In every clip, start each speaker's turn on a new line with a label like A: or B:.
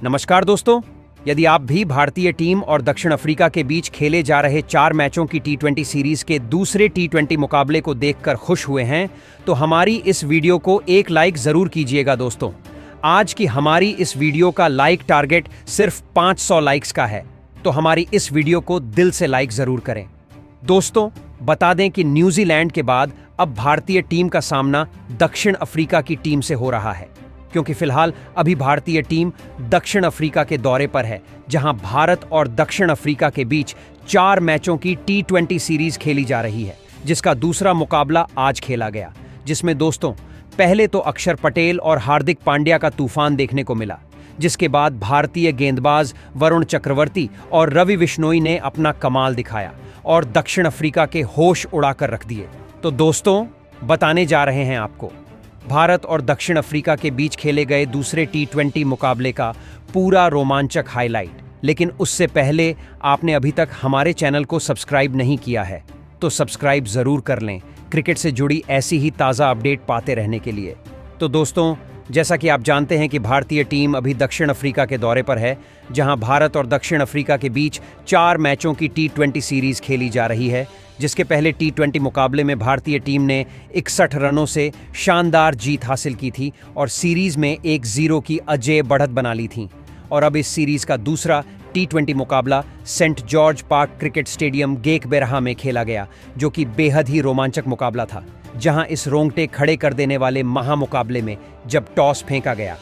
A: नमस्कार दोस्तों, यदि आप भी भारतीय टीम और दक्षिण अफ्रीका के बीच खेले जा रहे 4 मैचों की टी20 सीरीज के दूसरे टी20 मुकाबले को देखकर खुश हुए हैं, तो हमारी इस वीडियो को एक लाइक जरूर कीजिएगा दोस्तों। आज की हमारी इस वीडियो का लाइक टारगेट सिर्फ 500 लाइक्स का है, तो हमारी इस वीडियो को दिल से लाइक जरूर करें। दोस्तों, बता दें कि न्यूजीलैंड के बाद अब भारतीय टीम का सामना दक्षिण अफ्रीका की टीम से हो रहा है, क्योंकि फिलहाल अभी भारतीय टीम दक्षिण अफ्रीका के दौरे पर है, जहां भारत और दक्षिण अफ्रीका के बीच 4 मैचों की टी20 सीरीज खेली जा रही है, जिसका दूसरा मुकाबला आज खेला गया, जिसमें दोस्तों पहले तो अक्षर पटेल और हार्दिक पांड्या का तूफान देखने को मिला, जिसके बाद भारतीय गेंदबाज वरुण चक्रवर्ती और रवि बिश्नोई ने अपना कमाल दिखाया और दक्षिण अफ्रीका के होश उड़ाकर रख दिए। तो दोस्तों, बताने जा रहे हैं आपको भारत और दक्षिण अफ्रीका के बीच खेले गए दूसरे टी20 मुकाबले का पूरा रोमांचक हाईलाइट। लेकिन उससे पहले आपने अभी तक हमारे चैनल को सब्सक्राइब नहीं किया है, तो सब्सक्राइब जरूर कर लें क्रिकेट से जुड़ी ऐसी ही ताज़ा अपडेट पाते रहने के लिए। तो दोस्तों, जैसा कि आप जानते हैं कि भारतीय टीम अभी दक्षिण अफ्रीका के दौरे पर है, जहां भारत और दक्षिण अफ्रीका के बीच 4 मैचों की टी20 सीरीज खेली जा रही है, जिसके पहले टी20 मुकाबले में भारतीय टीम ने 61 रनों से शानदार जीत हासिल की थी और सीरीज में 1-0 की अजेय बढ़त बना ली थी। और अब इस सीरीज का दूसरा टी20 मुकाबला Saint George Park cricket stadium Gqeberha में खेला गया, जो कि बेहद ही रोमांचक मुकाबला था, जहां इस रोंगटे खड़े कर देने वाले महामुकाबले में जब टॉस फेंका गया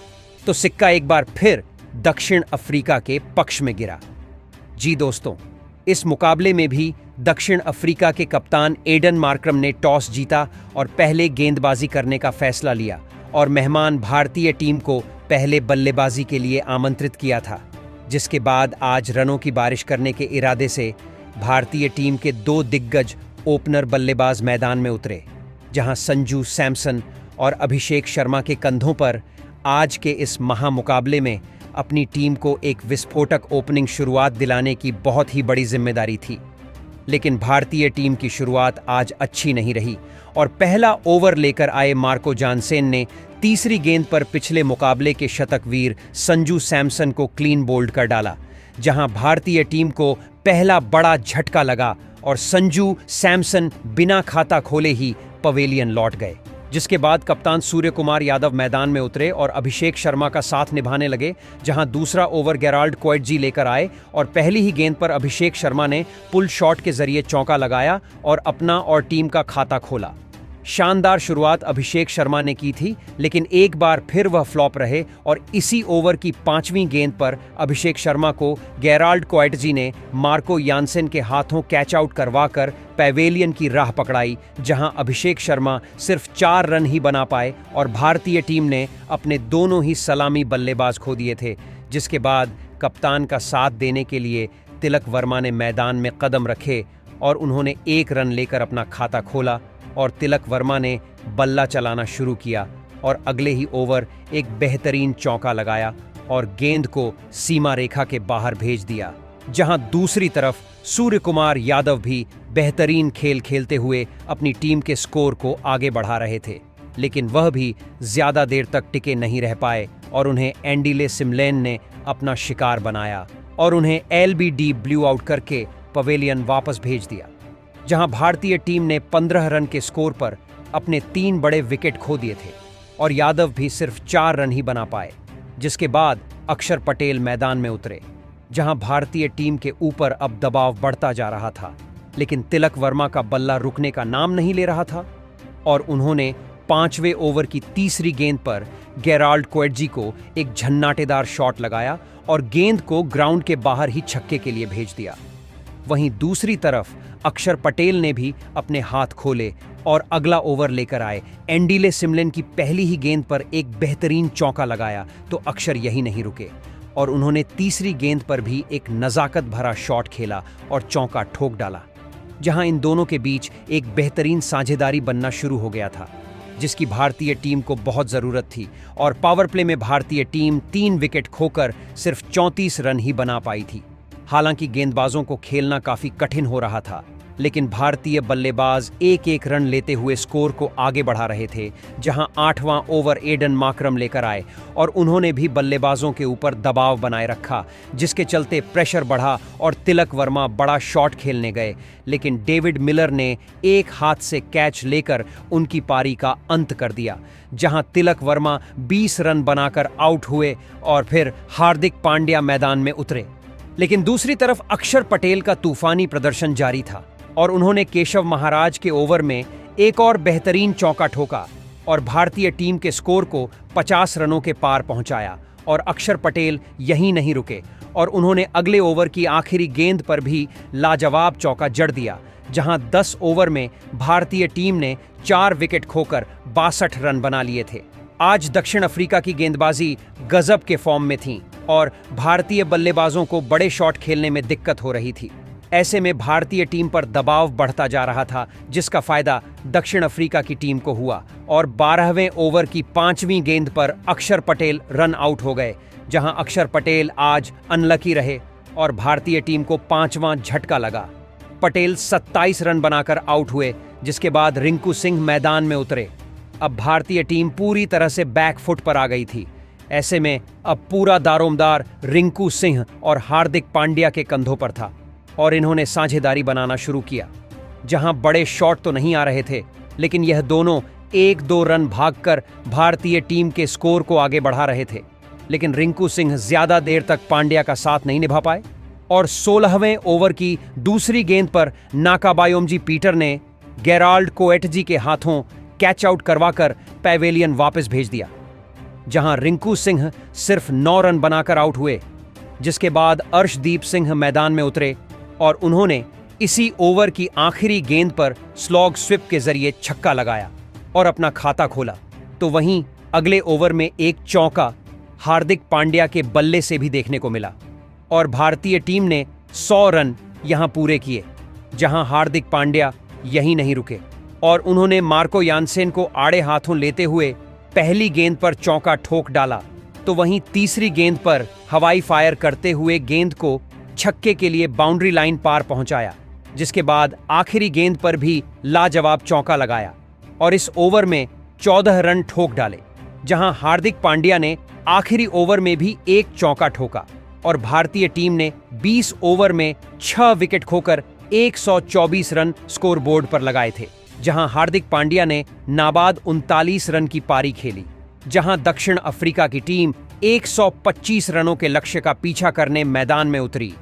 A: तो सिक्का एक बार फिर दक्षिण अफ्रीका के पक्ष में गिरा। जी दोस्तों, इस मुकाबले में भी दक्षिण अफ्रीका के कप्तान एडन मार्करम ने टॉस जीता और पहले गेंदबाजी करने का फैसला लिया और मेहमान भारतीय टीम को पहले बल्लेबाजी के लिए आमंत्रित किया था, जिसके बाद आज रनों की बारिश करने के इरादे से भारतीय टीम के 2 दिग्गज ओपनर बल्लेबाज मैदान में उतरे, जहां संजू सैमसन और अभिषेक शर्मा के कंधों पर आज के इस महामुकाबले में अपनी टीम को एक विस्फोटक ओपनिंग शुरुआत दिलाने की बहुत ही बड़ी जिम्मेदारी थी। लेकिन भारतीय टीम की शुरुआत आज अच्छी नहीं रही और पहला ओवर लेकर आए मार्को जानसेन ने तीसरी गेंद पर पिछले मुकाबले के शतकवीर संजू सैमसन को क्लीन बोल्ड कर डाला, जहां भारतीय टीम को पहला बड़ा झटका लगा और संजू सैमसन बिना खाता खोले ही पवेलियन लौट गए, जिसके बाद कप्तान सूर्य कुमार यादव मैदान में उतरे और अभिषेक शर्मा का साथ निभाने लगे, जहां दूसरा ओवर गेराल्ड कोएट्जी लेकर आए और पहली ही गेंद पर अभिषेक शर्मा ने पुल शॉट के जरिए चौका लगाया और अपना और टीम का खाता खोला। शानदार शुरुआत अभिषेक शर्मा ने की थी, लेकिन एक बार फिर वह फ्लॉप रहे और इसी ओवर की 5वीं गेंद पर अभिषेक शर्मा को गेराल्ड कोएट्जी ने मार्को यानसेन के हाथों कैच आउट करवाकर पैवेलियन की राह पकड़ाई, जहां अभिषेक शर्मा सिर्फ 4 रन ही बना पाए और भारतीय टीम ने अपने दोनों ही सलामी बल्लेबाज खो दिए थे, जिसके बाद कप्तान का साथ देने के लिए तिलक वर्मा ने मैदान में कदम रखे और उन्होंने 1 रन लेकर अपना खाता खोला और तिलक वर्मा ने बल्ला चलाना शुरू किया और अगले ही ओवर एक बेहतरीन चौका लगाया और गेंद को सीमा रेखा के बाहर भेज दिया, जहां दूसरी तरफ सूर्य कुमार यादव भी बेहतरीन खेल खेलते हुए अपनी टीम के स्कोर को आगे बढ़ा रहे थे। लेकिन वह भी ज्यादा देर तक टिके नहीं रह पाए और उन्हें एंडीले सिमलेन ने अपना शिकार बनाया और उन्हें LBD ब्लू आउट करके पवेलियन वापस भेज दिया, जहां भारतीय टीम ने 15 रन के स्कोर पर अपने 3 बड़े विकेट खो दिए थे और यादव भी सिर्फ 4 रन ही बना पाए, जिसके बाद अक्षर पटेल मैदान में उतरे, जहां भारतीय टीम के ऊपर अब दबाव बढ़ता जा रहा था। लेकिन तिलक वर्मा का बल्ला रुकने का नाम नहीं ले रहा था और उन्होंने 5वें ओवर की तीसरी गेंद पर गेराल्ड कोएट्जी को एक झन्नाटेदार शॉट लगाया और गेंद को ग्राउंड के बाहर ही छक्के के लिए भेज दिया। वहीं दूसरी तरफ अक्षर पटेल ने भी अपने हाथ खोले और अगला ओवर लेकर आए। एंडीले सिमलेन की पहली ही गेंद पर एक बेहतरीन चौका लगाया तो अक्षर यही नहीं रुके और उन्होंने तीसरी गेंद पर भी एक नजाकत भरा शॉट खेला और चौका ठोक डाला, जहां इन दोनों के बीच एक बेहतरीन साझेदारी बनना शुरू हो गया था, जिसकी भारतीय टीम को बहुत ज़रूरत थी। और पावर प्ले में भारतीय टीम 3 विकेट खोकर सिर्फ 34 रन ही बना पाई थी। हालांकि गेंदबाजों को खेलना काफ़ी कठिन हो रहा था लेकिन भारतीय बल्लेबाज एक एक रन लेते हुए स्कोर को आगे बढ़ा रहे थे। जहां 8वां ओवर एडन मार्करम लेकर आए और उन्होंने भी बल्लेबाजों के ऊपर दबाव बनाए रखा, जिसके चलते प्रेशर बढ़ा और तिलक वर्मा बड़ा शॉट खेलने गए। लेकिन डेविड मिलर ने एक हाथ से कैच लेकर उनकी पारी का अंत कर दिया। जहां तिलक वर्मा 20 रन बनाकर आउट हुए और फिर हार्दिक पांड्या मैदान में उतरे। लेकिन दूसरी तरफ अक्षर पटेल का तूफानी प्रदर्शन जारी था और उन्होंने केशव महाराज के ओवर में एक और बेहतरीन चौका ठोका और भारतीय टीम के स्कोर को 50 रनों के पार पहुंचाया। और अक्षर पटेल यहीं नहीं रुके और उन्होंने अगले ओवर की आखिरी गेंद पर भी लाजवाब चौका जड़ दिया, जहां 10 ओवर में भारतीय टीम ने 4 विकेट खोकर 62 रन बना लिए थे। आज दक्षिण अफ्रीका की गेंदबाजी गजब के फॉर्म में थी और भारतीय बल्लेबाजों को बड़े शॉट खेलने में दिक्कत हो रही थी। ऐसे में भारतीय टीम पर दबाव बढ़ता जा रहा था, जिसका फायदा दक्षिण अफ्रीका की टीम को हुआ और 12वें ओवर की 5वीं गेंद पर अक्षर पटेल रन आउट हो गए। जहां अक्षर पटेल आज अनलकी रहे और भारतीय टीम को 5वां झटका लगा। पटेल 27 रन बनाकर आउट हुए, जिसके बाद रिंकू सिंह मैदान में उतरे। अब भारतीय टीम पूरी तरह से बैक फुट पर आ गई थी। ऐसे में अब पूरा दारोमदार रिंकू सिंह और हार्दिक पांड्या के कंधों पर था और इन्होंने साझेदारी बनाना शुरू किया। जहां बड़े शॉट तो नहीं आ रहे थे, लेकिन यह दोनों 1-2 रन भागकर भारतीय टीम के स्कोर को आगे बढ़ा रहे थे। लेकिन रिंकू सिंह ज्यादा देर तक पांड्या का साथ नहीं निभा पाए और 16वें ओवर की दूसरी गेंद पर नाकाबायोमजी पीटर ने गेराल्ड कोएटजी के हाथों कैच आउट करवाकर पैवेलियन वापस भेज दिया। जहां रिंकू सिंह सिर्फ 9 रन बनाकर आउट हुए, जिसके बाद अर्शदीप सिंह मैदान में उतरे और उन्होंने इसी ओवर की आखिरी गेंद पर स्लॉग स्विप के जरिए छक्का लगाया और अपना खाता खोला। तो वहीं अगले ओवर में एक चौका हार्दिक पांड्या के बल्ले से भी देखने को मिला और भारतीय टीम ने 100 रन यहां पूरे किए। जहां हार्दिक पांड्या यहीं नहीं रुके और उन्होंने मार्को यानसेन को आड़े हाथों लेते हुए पहली गेंद पर चौका ठोक डाला। तो वहीं तीसरी गेंद पर हवाई फायर करते हुए गेंद को छक्के के लिए बाउंड्री लाइन पार पहुंचाया, जिसके बाद आखिरी गेंद पर भी लाजवाब चौका लगाया और इस ओवर में 14 रन ठोक डाले। जहां हार्दिक पांड्या ने आखिरी ओवर में भी एक चौका ठोका और भारतीय टीम ने 20 ओवर में 6 विकेट खोकर 124 रन स्कोरबोर्ड पर लगाए थे। जहां हार्दिक पांड्या ने नाबाद 39 रन की पारी खेली। जहां दक्षिण अफ्रीका की टीम 125 रनों के लक्ष्य का पीछा करने मैदान में उतरी।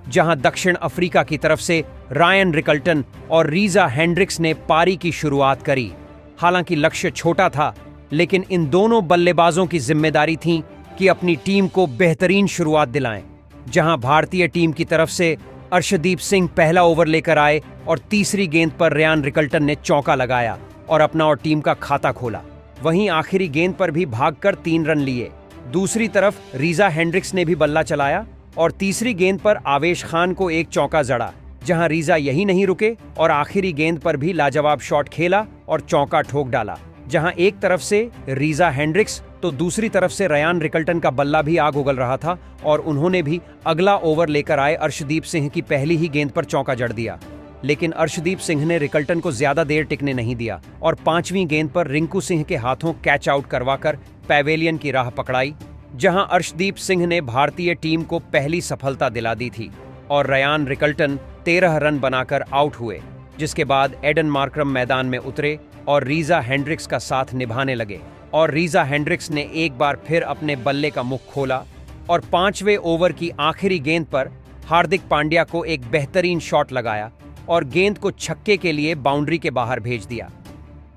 A: जहां दक्षिण अफ्रीका की तरफ से रायन रिकल्टन और रीजा हेंड्रिक्स ने पारी की शुरुआत करी। हालांकि लक्ष्य छोटा था, लेकिन इन दोनों बल्लेबाजों की जिम्मेदारी थी कि अपनी टीम को बेहतरीन शुरुआत दिलाएं। जहां भारतीय टीम की तरफ से अर्शदीप सिंह पहला ओवर लेकर आए और तीसरी गेंद पर रायन रिकल्टन ने चौका लगाया और अपना और टीम का खाता खोला। वहीं आखिरी गेंद पर भी भागकर 3 रन लिए। दूसरी तरफ रीजा हेंड्रिक्स ने भी बल्ला चलाया और तीसरी गेंद पर आवेश खान को एक चौका जड़ा। जहां रीजा यही नहीं रुके और आखिरी गेंद पर भी लाजवाब शॉट खेला और चौका ठोक डाला। जहां एक तरफ से रीजा हेंड्रिक्स तो दूसरी तरफ से रायन रिकल्टन का बल्ला भी आग उगल रहा था और उन्होंने भी अगला ओवर लेकर आए अर्शदीप सिंह की पहली ही गेंद पर चौका जड़ दिया। लेकिन अर्शदीप सिंह ने रिकल्टन को ज्यादा देर टिकने नहीं दिया और 5वीं गेंद पर रिंकू सिंह के हाथों कैच आउट करवाकर पैवेलियन की राह पकड़ाई। जहां अर्शदीप सिंह ने भारतीय टीम को पहली सफलता दिला दी थी और रायन रिकल्टन 13 रन बनाकर आउट हुए, जिसके बाद एडन मार्करम मैदान में उतरे और रीजा हेंड्रिक्स का साथ निभाने लगे और रीजा हेंड्रिक्स ने एक बार फिर अपने बल्ले का मुख खोला और 5वें ओवर की आखिरी गेंद पर हार्दिक पांड्या को एक बेहतरीन शॉट लगाया और गेंद को छक्के के लिए बाउंड्री के बाहर भेज दिया।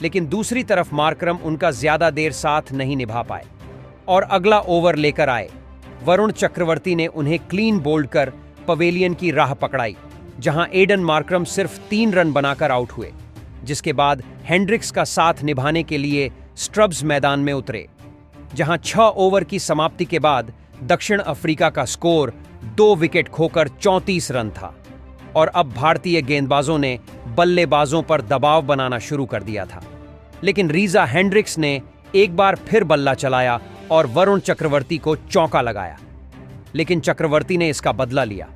A: लेकिन दूसरी तरफ मार्करम उनका ज्यादा देर साथ नहीं निभा पाए और अगला ओवर लेकर आए। वरुण चक्रवर्ती ने उन्हें क्लीन बोल्ड कर पवेलियन की राह पकड़ाई, जहां एडन मार्करम सिर्फ 3 रन बनाकर आउट हुए, जिसके बाद हेंड्रिक्स का साथ निभाने के लिए स्ट्रब्स मैदान में उतरे। जहां 6 ओवर की समाप्ति के बाद दक्षिण अफ्रीका का स्कोर 2 विकेट खोकर 34 रन था और अब भारतीय गेंदबाजों ने बल्लेबाजों पर दबाव बनाना शुरू कर दिया था। लेकिन रीजा हेंड्रिक्स ने एक बार फिर बल्ला चलाया और वरुण चक्रवर्ती को चौका लगाया, लेकिन चक्रवर्ती ने इसका बदला लिया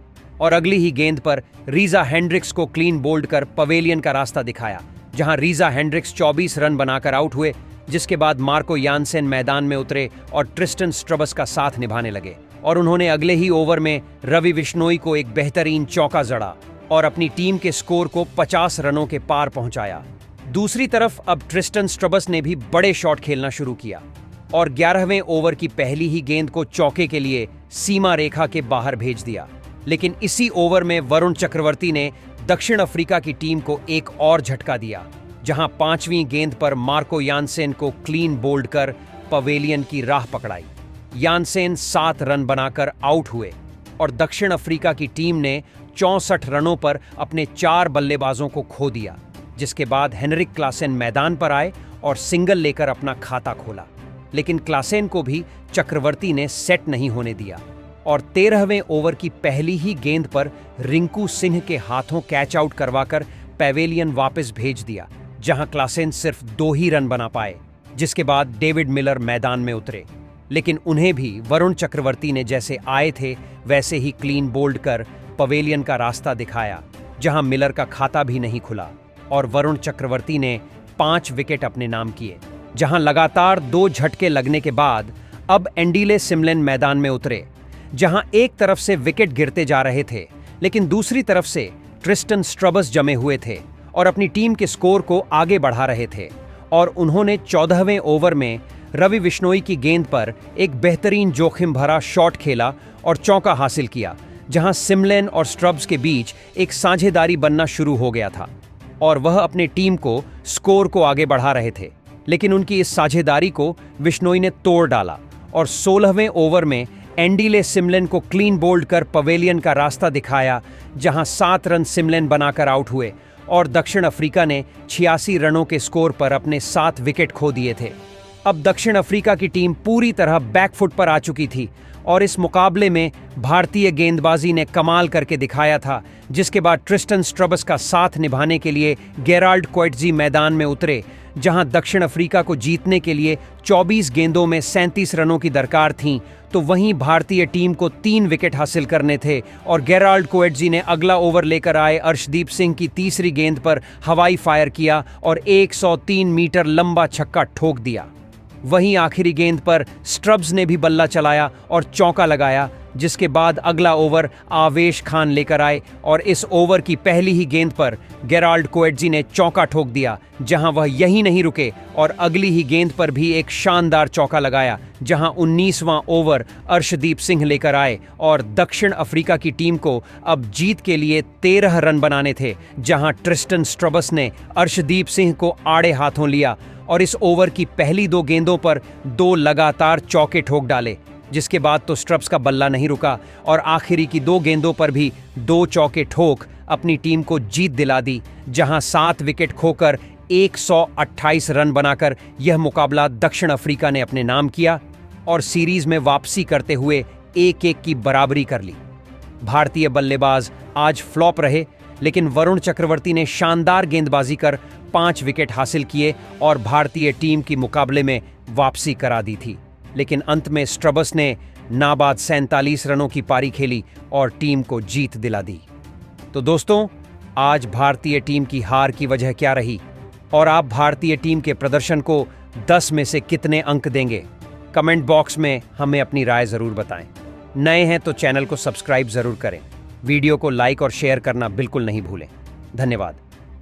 A: और अगली ही गेंद पर रीजा हेंड्रिक्स को क्लीन बोल्ड कर पवेलियन का रास्ता दिखाया, जहां रीजा हेंड्रिक्स 24 रन बनाकर आउट हुए, जिसके बाद मार्को यानसेन मैदान में उतरे और ट्रिस्टन स्ट्रबस का साथ निभाने लगे और उन्होंने अगले ही ओवर में रवि बिश्नोई को एक बेहतरीन चौका जड़ा और अपनी टीम के स्कोर को 50 रनों के पार पहुंचाया। दूसरी तरफ अब ट्रिस्टन स्ट्रबस ने भी बड़े शॉट खेलना शुरू किया और 11वें ओवर की पहली ही गेंद को चौके के लिए सीमा रेखा के बाहर भेज दिया। लेकिन इसी ओवर में वरुण चक्रवर्ती ने दक्षिण अफ्रीका की टीम को एक और झटका दिया, जहां 5वीं गेंद पर मार्को यानसेन को क्लीन बोल्ड कर पवेलियन की राह पकड़ाई। यानसेन 7 रन बनाकर आउट हुए और दक्षिण अफ्रीका की टीम ने 64 रनों पर अपने 4 बल्लेबाजों को खो दिया, जिसके बाद हेनरिक क्लासेन मैदान पर आए और सिंगल लेकर अपना खाता खोला। लेकिन क्लासेन को भी चक्रवर्ती ने सेट नहीं होने दिया और 13वें ओवर की पहली ही गेंद पर रिंकू सिंह के हाथों कैच आउट करवाकर पवेलियन वापस भेज दिया, जहां क्लासेन सिर्फ 2 ही रन बना पाए, जिसके बाद डेविड मिलर मैदान में उतरे। लेकिन उन्हें भी वरुण चक्रवर्ती ने जैसे आए थे वैसे ही क्लीन बोल्ड कर पवेलियन का रास्ता दिखाया, जहां मिलर का खाता भी नहीं खुला और वरुण चक्रवर्ती ने 5 विकेट अपने नाम किए। जहां लगातार 2 झटके लगने के बाद अब एंडीले सिमलेन मैदान में उतरे, जहां एक तरफ से विकेट गिरते जा रहे थे, लेकिन दूसरी तरफ से ट्रिस्टन स्ट्रबस जमे हुए थे और अपनी टीम के स्कोर को आगे बढ़ा रहे थे। और उन्होंने 14वें ओवर में रवि बिश्नोई की गेंद पर एक बेहतरीन जोखिम भरा शॉट खेला और चौका हासिल किया, जहां सिमलेन और स्ट्रब्स के बीच एक साझेदारी बनना शुरू हो गया था और वह अपनी टीम को स्कोर को आगे बढ़ा रहे थे। लेकिन उनकी इस साझेदारी को बिश्नोई ने तोड़ डाला और 16वें ओवर में एंडीले सिमलेन को क्लीन बोल्ड कर पवेलियन का रास्ता दिखाया, जहां 7 रन सिमलेन बनाकर आउट हुए और दक्षिण अफ्रीका ने 86 रनों के स्कोर पर अपने 7 विकेट खो दिए थे। अब दक्षिण अफ्रीका की टीम पूरी तरह बैकफुट पर आ चुकी थी और इस मुकाबले में भारतीय गेंदबाजी ने कमाल करके दिखाया था, जिसके बाद ट्रिस्टन स्ट्रबस का साथ निभाने के लिए गेराल्ड कोएट्जी मैदान में उतरे, जहां दक्षिण अफ्रीका को जीतने के लिए 24 गेंदों में 37 रनों की दरकार थी, तो वहीं भारतीय टीम को 3 विकेट हासिल करने थे और गेराल्ड कोएट्जी ने अगला ओवर लेकर आए अर्शदीप सिंह की तीसरी गेंद पर हवाई फायर किया और 103 मीटर लंबा छक्का ठोक दिया। वहीं आखिरी गेंद पर स्ट्रब्स ने भी बल्ला चलाया और चौका लगाया, जिसके बाद अगला ओवर आवेश खान लेकर आए और इस ओवर की पहली ही गेंद पर गेराल्ड कोएट्जी ने चौका ठोक दिया, जहां वह यहीं नहीं रुके और अगली ही गेंद पर भी एक शानदार चौका लगाया, जहां 19वां ओवर अर्शदीप सिंह लेकर आए और दक्षिण अफ्रीका की टीम को अब जीत के लिए 13 रन बनाने थे, जहां ट्रिस्टन स्ट्रबस ने अर्शदीप सिंह को आड़े हाथों लिया और इस ओवर की पहली 2 गेंदों पर 2 लगातार चौके ठोक डाले, जिसके बाद तो स्ट्रब्स का बल्ला नहीं रुका और आखिरी की 2 गेंदों पर भी 2 चौके ठोक अपनी टीम को जीत दिला दी, जहां 7 विकेट खोकर 128 रन बनाकर यह मुकाबला दक्षिण अफ्रीका ने अपने नाम किया और सीरीज में वापसी करते हुए 1-1 की बराबरी कर ली। भारतीय बल्लेबाज आज फ्लॉप रहे, लेकिन वरुण चक्रवर्ती ने शानदार गेंदबाजी कर 5 विकेट हासिल किए और भारतीय टीम की मुकाबले में वापसी करा दी थी। लेकिन अंत में स्ट्रबस ने नाबाद 47 रनों की पारी खेली और टीम को जीत दिला दी। तो दोस्तों, आज भारतीय टीम की हार की वजह क्या रही और आप भारतीय टीम के प्रदर्शन को 10 में से कितने अंक देंगे? कमेंट बॉक्स में हमें अपनी राय जरूर बताएं। नए हैं तो चैनल को सब्सक्राइब जरूर करें। वीडियो को लाइक और शेयर करना बिल्कुल नहीं भूलें। धन्यवाद।